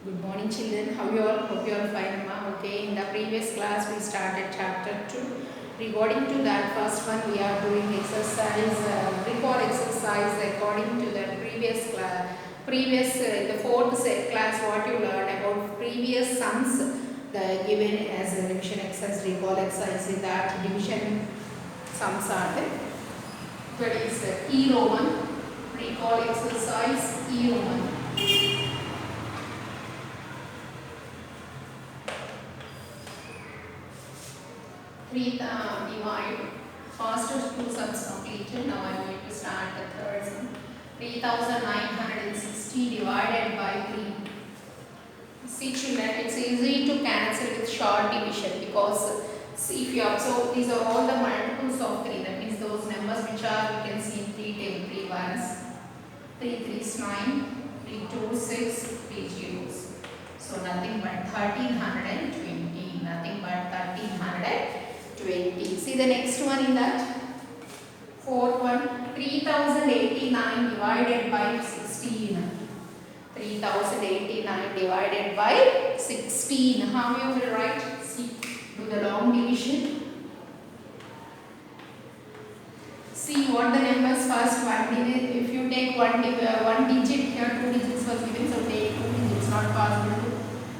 Good morning children, how you all? Hope you all fine ma. Okay, in the previous class we started chapter 2. Regarding to that first one we are doing exercise, recall exercise according to the previous class. The fourth class what you learned about previous sums the given as a revision exercise, recall exercise in that division sums are there. That is E Roman, recall exercise E Roman. 3 divide. First two sums completed. Now I am going to start the third sum. 3960 divided by 3. See children, it's easy to cancel with short division because see if you observe these are all the multiples of 3. That means those numbers which are we can see in 3 table 3 ones, 3 3s 9, 3 2 6, 3 zeros. So nothing but 1320. Nothing but 1320. See the next one in that. Fourth one, 3089 divided by 16. 3089 divided by 16. How you will write? See, do the long division. See what the numbers first one digit. If you take one digit here, 2 digits was given, so take 2 digits, not possible.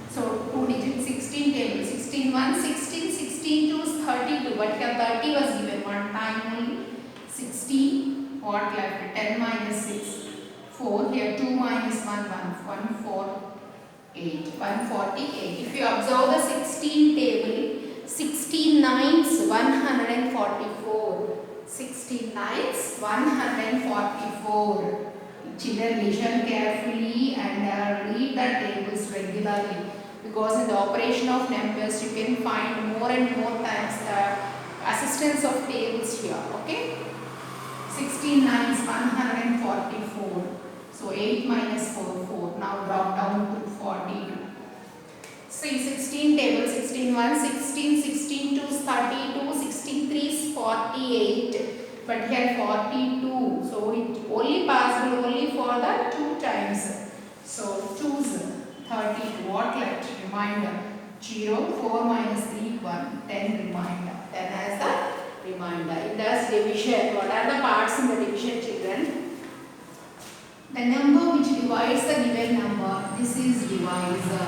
So 2 digits, 16 table, 16 1, 16, 16 2 is 32, but here 30 was given one time only. 16, what left? 10 minus 6, 4, here 2 minus 1, 148, 148. If you observe the 16 table, 16 nines 144, 16 nines 144. Children listen carefully and read the tables regularly, because in the operation of numbers you can find more and more times the assistance of tables here. Okay, 16 nines 144. So 8 minus 4, 4. Now drop down to 42. See 16 table, 16 1, 16, 16 2 is 32, 16 3 is 48. But here 42. So it only possible only for the 2 times. So choose 32. What left? Remainder. 0, 4 minus 3, 1. 10 remainder. 10 as the remainder. It does division. What are the parts in the division, children? The number which divides the given number, this is divisor.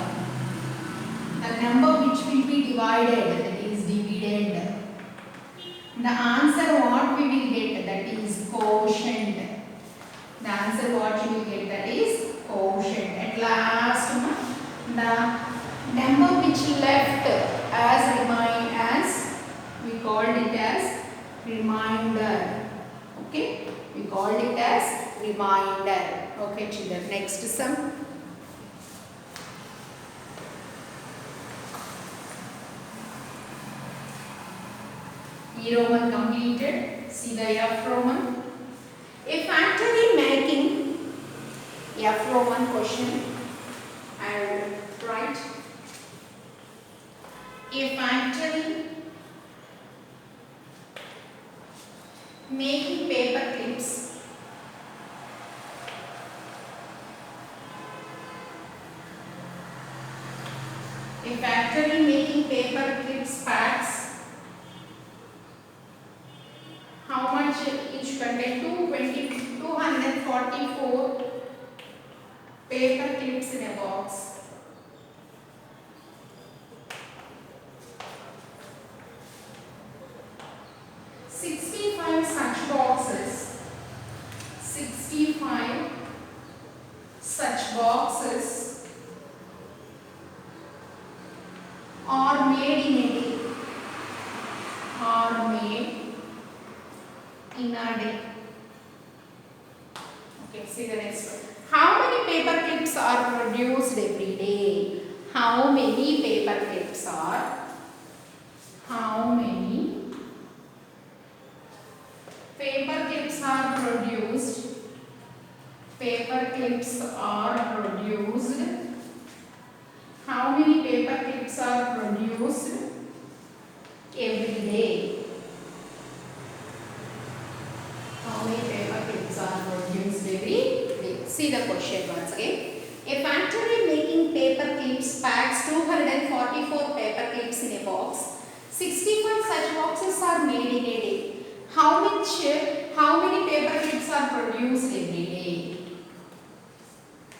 The number which will be divided, that is dividend. The answer what we will get, that is quotient. The answer what you will get, that is quotient. At last, the number which left as remain as, we called it as remainder. Okay, we called it as remainder. Okay children, next sum. E Roman completed. See the F Roman. A factory making F Roman question. I will write. A factory making paper clips. A factory making paper clips packs. How much each contain? 244 paper clips in a box. Such boxes. 65 such boxes are made in a day. Are made in a day. Okay, see the next one. How many paper clips are produced every day? How many paper clips are? How many paper clips are produced? Paper clips are produced. How many paper clips are produced every day? How many paper clips are produced every day? See the question once again. A factory making paper clips packs 244 paper clips in a box. 65 such boxes are made in a day. How many paper clips are produced every day?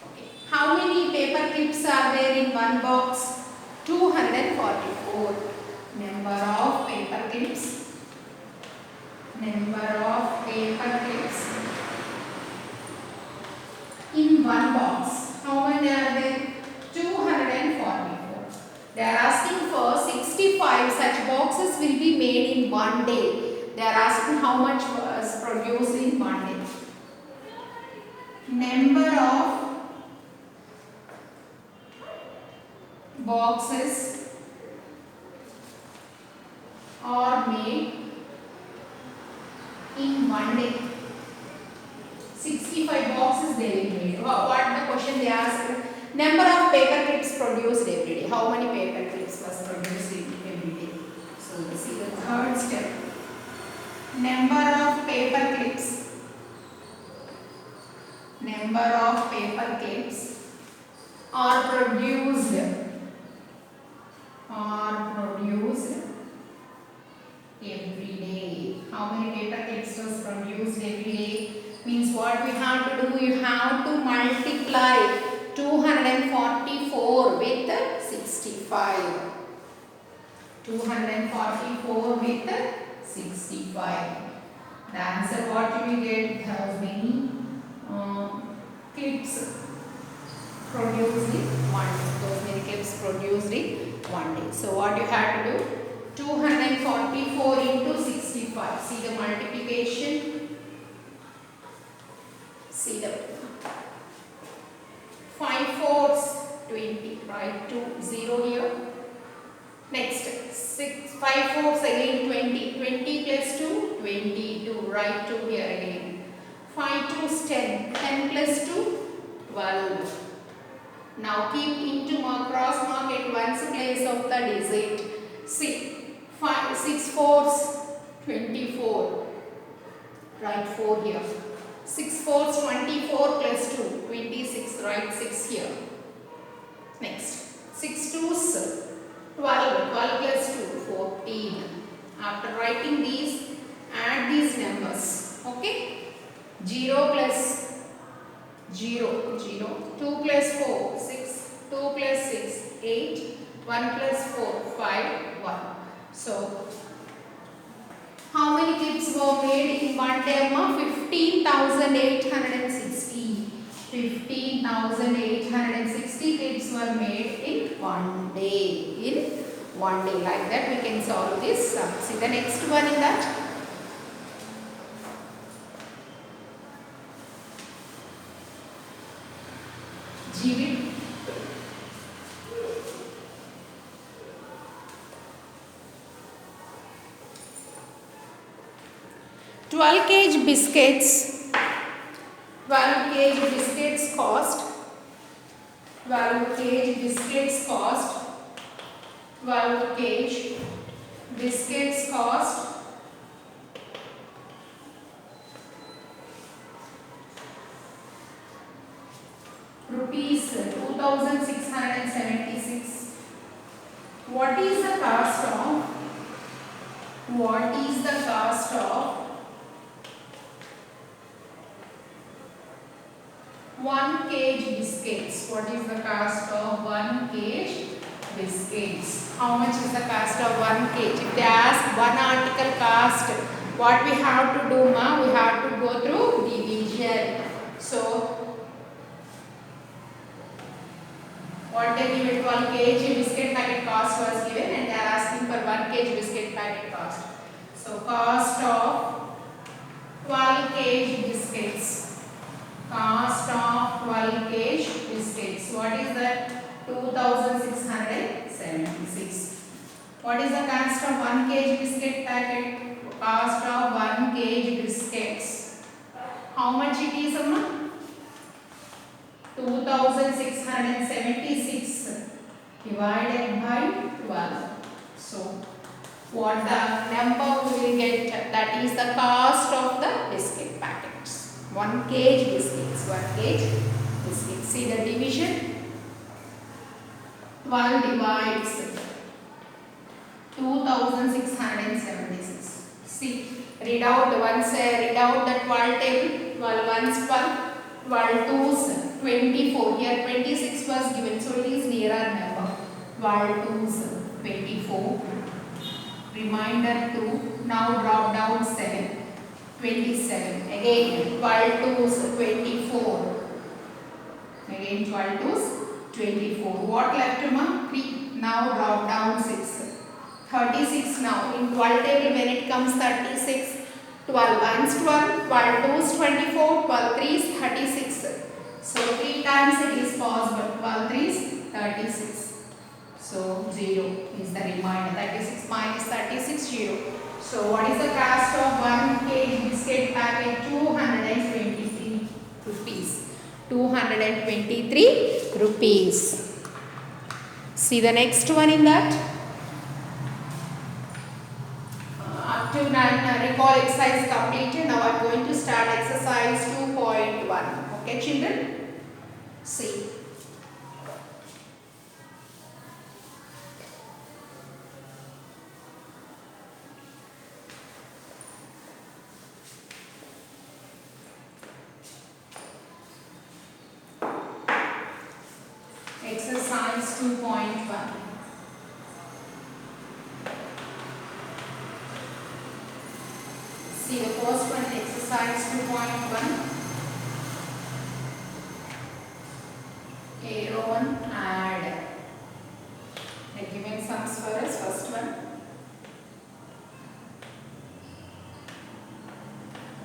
Okay. How many paper clips are there in one box? 244. Number of paper clips. Number of paper clips in one box. How many are there? 244. They are asking for 65 such boxes will be made in one day. They are asking how much was produced in one day. Number of boxes are made in one day. 65 boxes they will made. What the question they asked? Number of paper clips produced every day. How many paper clips was produced every day? So this is the third step. Number of paper clips. Number of paper clips are produced. Every day. How many paper clips was produced every day? Means what we have to do? You have to multiply 244 with 65. 244 with 65. The answer what you will get? How many clips produced in one day? Those many clips produced in one day. So what you have to do? 244 into 65. See the multiplication. See the 5 fours 20. Write 0 here. Next 5 fours again 20. 20 plus 2 22. Write 2 here again. 5 2s 10. 10 plus 2 12. Now keep into cross mark at one's place of the digit. See 6 fours 24. Write 4 here. 6 fours 24 plus 2 26. Write 6 here. Next 6 twos 12. 12 plus 2 14. After writing these, add these numbers. Okay. 0 plus 0 0. 2 plus 4 6. 2 plus 6 8. 1 plus 4 5 1. So how many clips were made in one day? 15,860. 15,860 clips were made in one day. Like that we can solve this sum. See the next one in that. GV. 12 kg biscuits. 12 kg biscuits cost. 12 kg biscuits cost. 12 kg biscuits cost rupees 2,676. What is the cost of? 1 kg biscuits. What is the cost of 1 kg biscuits? How much is the cost of 1 kg? If they ask one article cost, what we have to do, ma? We have to go through division. So what they give 12 kg biscuit packet cost was given and they are asking for 1 kg biscuit packet cost. So cost of 12 kg biscuits. Cost of 12 kg biscuits. What is that? 2,676. What is the cost of 1 kg biscuit packet? Cost of 1 kg biscuits. How much it is, Amma? 2,676 divided by 12. So what the number we will get? That is the cost of the biscuit packets. 1 kg biscuits. 1 kg biscuits. See the division. 12 divides 2676. See, read out the 12 table. 12 ones 12, 12 twos 24. Here 26 was given, so it is nearer number. 12 twos 24. Remainder 2. Now drop down 7. 27. Again 12 twos 24. Again 12 twos 24. What left, ma? 3. Now drop down 6. 36 now. In 12 table when it comes 36. 12 ones 12. 12 twos 24. 12 threes 36. So 3 times it is possible. 12 threes 36. So 0 is the remainder. 36 minus 36, 0. So what is the cost of 1 kg biscuit packet? 223 rupees. 223 rupees. See the next one in that. Up to 9 recall exercise completed. Now I am going to start exercise 2.1. Okay, children? See. Exercise 2.1. See the first one, exercise 2.1. Aaron add. They given sums for us. First one.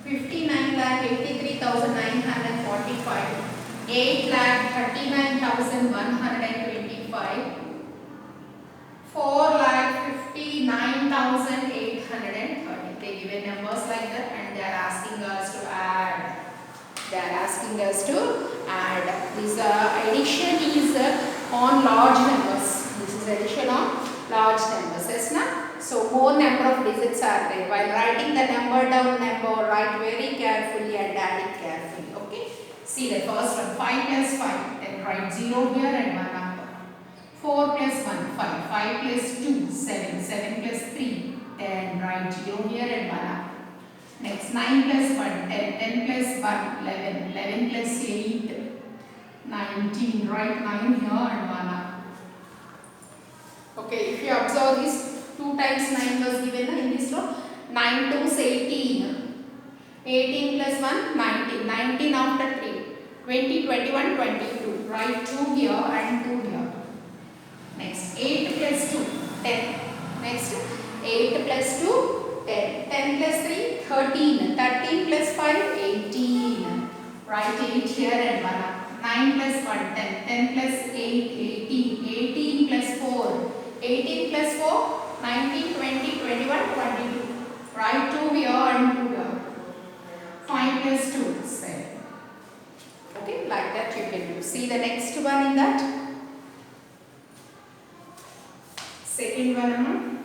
59,83,945. 8,39,125. 4,59,830. They given numbers like that and they are asking us to add. They are asking us to add. This addition is on large numbers. This is addition on large numbers. Yes, na? So more number of digits are there. While writing the number down, write very carefully and add it carefully. Okay. See the first one. 5 plus 5. Then write 0 here and 1 number. 4 plus 1, 5. 5 plus 2, 7. 7 plus 3, 10. Write 0 here and 1 number. Next 9 plus 1, 10. 10 plus 1, 11. 11 plus 8, 19. Write 9 here and 1 number. Okay, if you observe this, 2 times 9 was given in this row. 9 to 18. 18 plus 1, 19. 19 after 3. 20, 21, 22. Write 2 here and 2 here. Next 8 plus 2, 10. Next 8 plus 2, 10. 10 plus 3, 13. 13 plus 5, 18. Write 8 here and 1 up. 9 plus 1, 10. 10 plus 8, 18. 18 plus 4. 18 plus 4, 19, 20, 21, 22. Write 2 here and 2 here. 5 plus 2, 7. Okay, like that you can do. See the next one in that. Second one,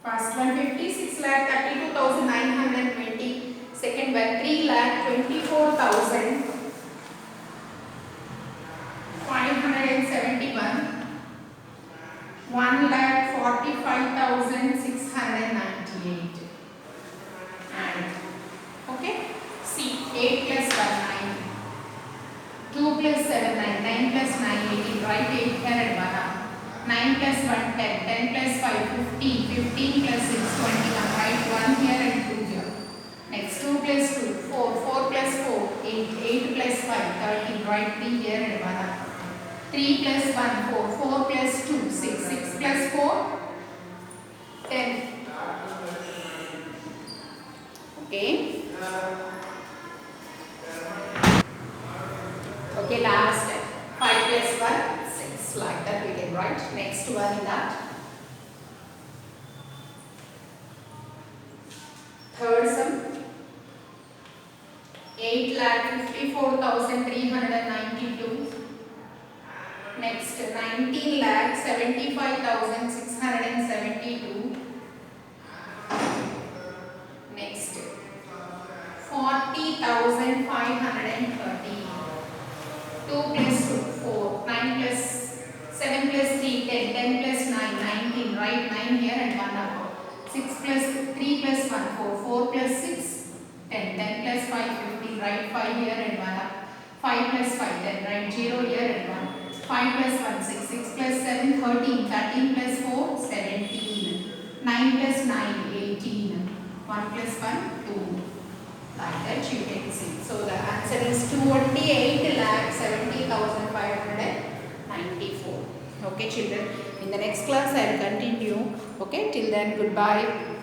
first one 56,32,920. Second one 3,24,571. 1,45,698. And okay, see 8 plus 1 9. 2 plus 7 9. 9 plus 9 18. Write 8 here and 1 up. 9 plus 1 10. 10 plus 5 15. 15 plus 6 21. Write 1 here and 2 here. Next 2 plus 2 4. 4 plus 4 8. 8 plus 5 13. Write 3 here and 1 up. 3 plus 1 4. 4 plus 2 6. 6 plus 4 10. Okay. Okay, last 5 plus 1 6. Like that we can write. Next one in that. Third sum 8,54,392. Next 19,75,672. Next 40,000,000 20,530. 2 plus 4, 9 plus 7 plus 3, 10, 10 plus 9, 19, right? 9 here and 1 up. 6 plus 3 plus 1, 4, 4 plus 6, 10, 10 plus 5, 15, right? 5 here and 1 up. 5 plus 5, 10, right? 0 here and 1. 5 plus 1, 6, 6 plus 7, 13, 13 plus 4, 17. 9 plus 9, 18. 1 plus 1, 2. Like that you can see. So the answer is 28,70,594. Okay children. In the next class I will continue. Okay, till then goodbye.